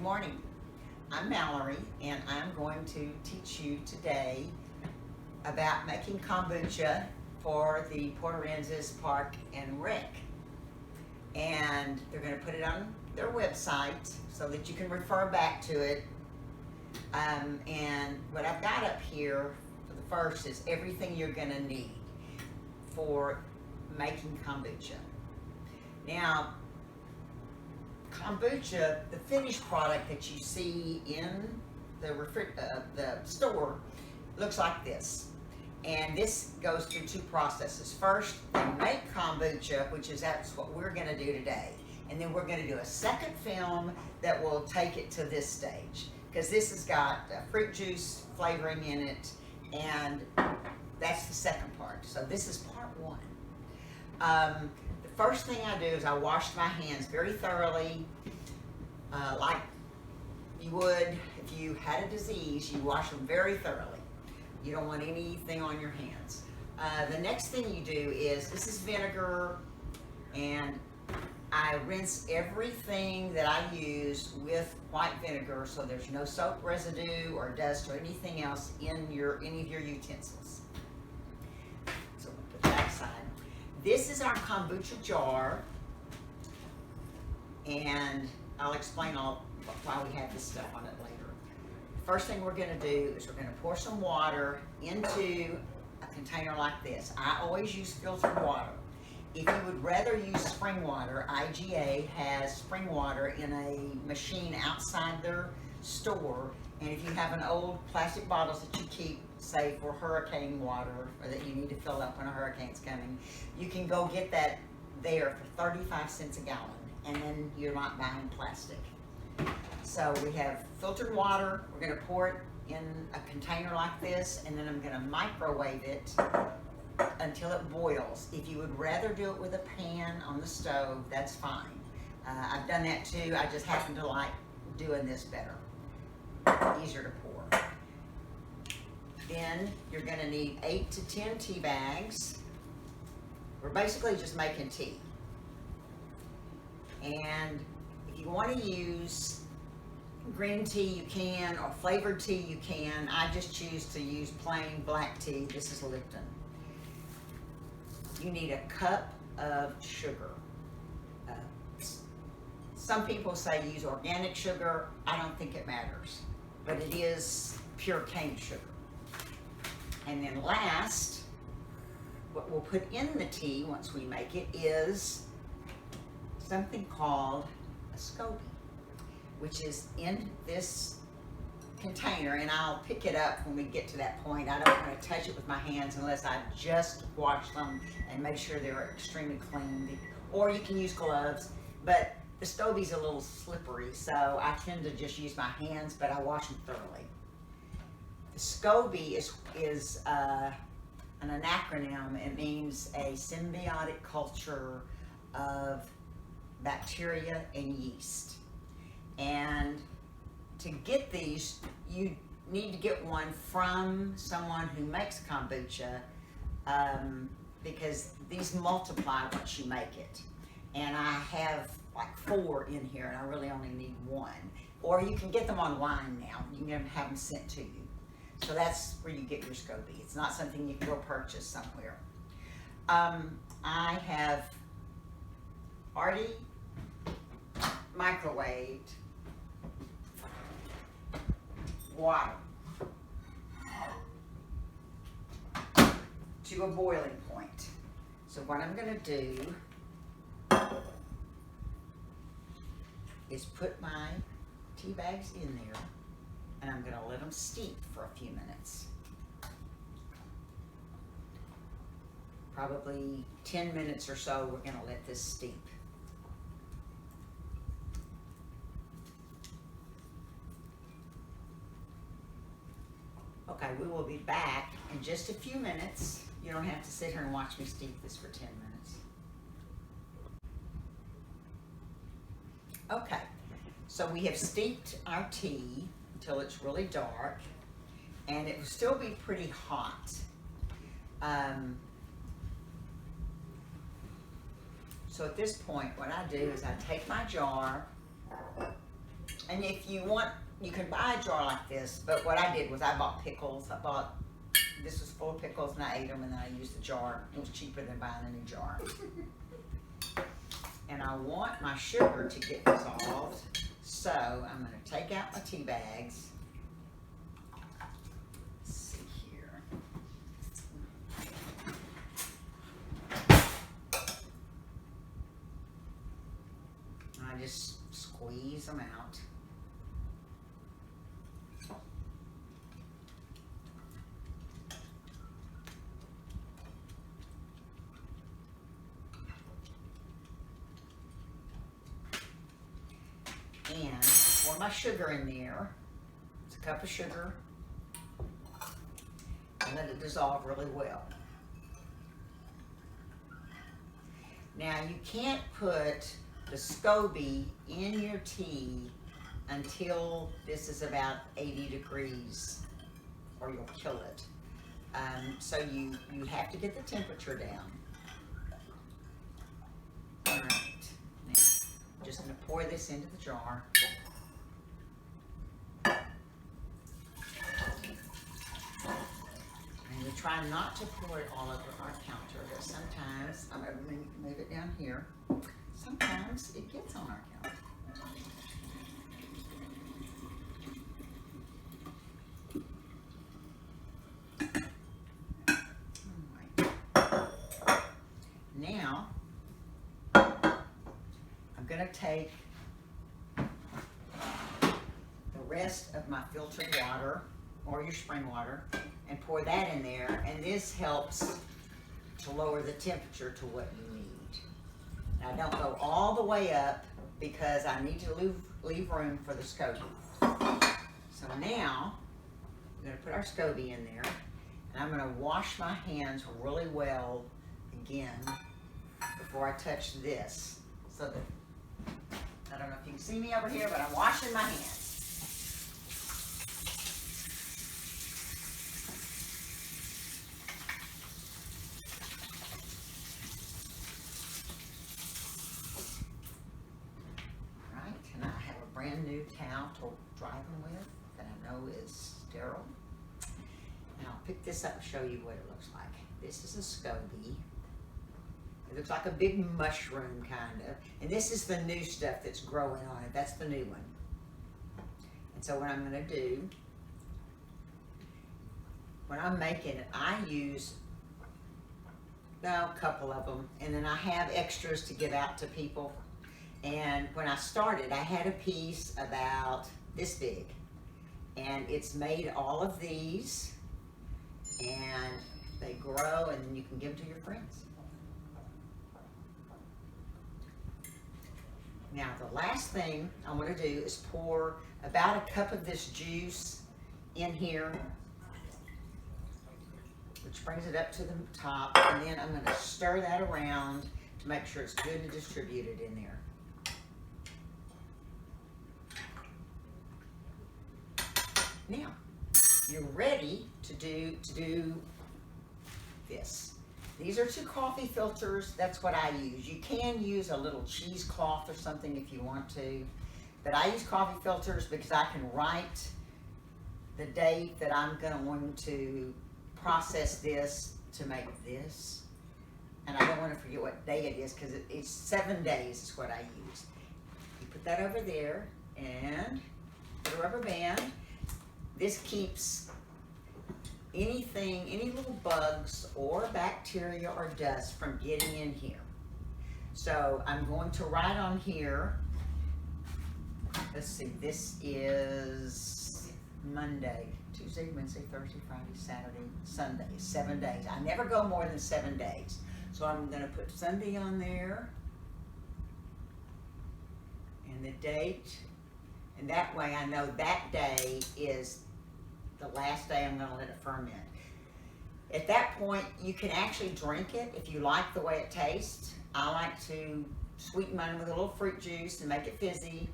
Good morning. I'm Mallory, and I'm going to teach you today about making kombucha for the Aransas Parks and Rec. And they're going to put it on their website so that you can refer back to it. And what I've got up here for the first is everything you're going to need for making kombucha. Now, kombucha, the finished product that you see in the store, looks like this. And this goes through two processes. First, they make kombucha, that's what we're going to do today. And then we're going to do a second film that will take it to this stage. Because this has got fruit juice flavoring in it, and that's the second part. So this is part one. The first thing I do is I wash my hands very thoroughly, like you would if you had a disease. You wash them very thoroughly. You don't want anything on your hands. The next thing you do is, this is vinegar, and I rinse everything that I use with white vinegar so there's no soap residue or dust or anything else in any of your utensils. So we'll put that aside. This is our kombucha jar, and I'll explain why we have this stuff on it later. First thing we're going to do is we're going to pour some water into a container like this. I always use filtered water. If you would rather use spring water, IGA has spring water in a machine outside their store. And if you have an old plastic bottles that you keep, say for hurricane water, or that you need to fill up when a hurricane's coming, you can go get that there for 35 cents a gallon, and then you're not buying plastic. So we have filtered water. We're going to pour it in a container like this, and then I'm going to microwave it until it boils. If you would rather do it with a pan on the stove, that's fine. I've done that too. I just happen to like doing this better. Easier to pour. Then you're going to need 8 to 10 tea bags. We're basically just making tea. And if you want to use green tea, you can, or flavored tea, you can. I just choose to use plain black tea. This is Lipton. You need a cup of sugar. Some people say use organic sugar. I don't think it matters, but it is pure cane sugar. And then last, what we'll put in the tea once we make it is something called a SCOBY, which is in this container, and I'll pick it up when we get to that point. I don't want to touch it with my hands unless I just wash them and make sure they're extremely clean. Or you can use gloves, but the SCOBY's a little slippery, so I tend to just use my hands, but I wash them thoroughly. The SCOBY is an acronym. It means a symbiotic culture of bacteria and yeast. And to get these, you need to get one from someone who makes kombucha, because these multiply once you make it. And I have like 4 in here, and I really only need 1. Or you can get them online now. You can have them sent to you. So that's where you get your SCOBY. It's not something you can go purchase somewhere. I have already microwaved water to a boiling point. So what I'm going to do is put my tea bags in there, and I'm going to let them steep for a few minutes. Probably 10 minutes or so, we're going to let this steep. Okay, we will be back in just a few minutes. You don't have to sit here and watch me steep this for 10 minutes. Okay, so we have steeped our tea until it's really dark, and it will still be pretty hot. So at this point, what I do is I take my jar And if you want, you can buy a jar like this, but what I did was I bought pickles. This was full of pickles and I ate them and then I used the jar. It was cheaper than buying a new jar. And I want my sugar to get dissolved, so I'm going to take out my tea bags. Let's see here. I just squeeze them out. And pour my sugar in there. It's a cup of sugar. And let it dissolve really well. Now you can't put the SCOBY in your tea until this is about 80 degrees or you'll kill it. So you have to get the temperature down. All right. I'm just going to pour this into the jar. And we try not to pour it all over our counter, but sometimes, I'm going to move it down here, sometimes it gets on our counter. All right. Now, I'm going to take the rest of my filtered water or your spring water and pour that in there, and this helps to lower the temperature to what you need. Now don't go all the way up because I need to leave room for the SCOBY. So now I'm going to put our SCOBY in there, and I'm going to wash my hands really well again before I touch this, so that I don't know if you can see me over here, but I'm washing my hands. Right, and I have a brand new towel to dry them with that I know is sterile. And I'll pick this up and show you what it looks like. This is a SCOBY. It looks like a big mushroom, kind of. And this is the new stuff that's growing on it. That's the new one. And so what I'm going to do, when I'm making it, I use a couple of them. And then I have extras to give out to people. And when I started, I had a piece about this big. And it's made all of these. And they grow, and then you can give them to your friends. Now, the last thing I want to do is pour about a cup of this juice in here, which brings it up to the top, and then I'm going to stir that around to make sure it's good and distributed in there. Now, you're ready to do this. These are 2 coffee filters. That's what I use. You can use a little cheesecloth or something if you want to, but I use coffee filters because I can write the date that I'm going to process this to make this, and I don't want to forget what day it is because it's 7 days is what I use. You put that over there and put a rubber band. This keeps anything, any little bugs or bacteria or dust from getting in here. So I'm going to write on here, let's see, this is Monday, Tuesday, Wednesday, Thursday, Friday, Saturday, Sunday, 7 days. I never go more than 7 days. So I'm going to put Sunday on there and the date, and that way I know that day is the last day I'm going to let it ferment. At that point, you can actually drink it if you like the way it tastes. I like to sweeten mine with a little fruit juice and make it fizzy.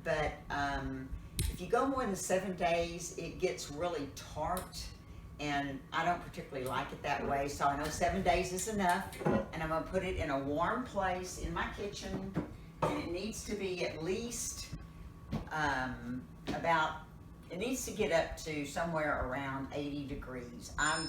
But if you go more than 7 days, it gets really tart, and I don't particularly like it that way. So I know 7 days is enough, and I'm going to put it in a warm place in my kitchen, and it needs to be at least it needs to get up to somewhere around 80 degrees. I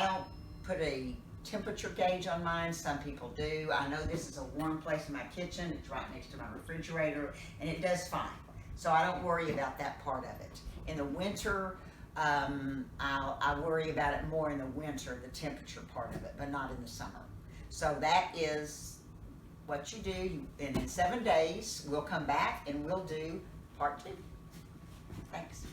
don't put a temperature gauge on mine. Some people do. I know this is a warm place in my kitchen. It's right next to my refrigerator, and it does fine. So I don't worry about that part of it. In the winter, I worry about it more in the winter, the temperature part of it, but not in the summer. So that is what you do. And in 7 days, we'll come back and we'll do part 2. Thanks.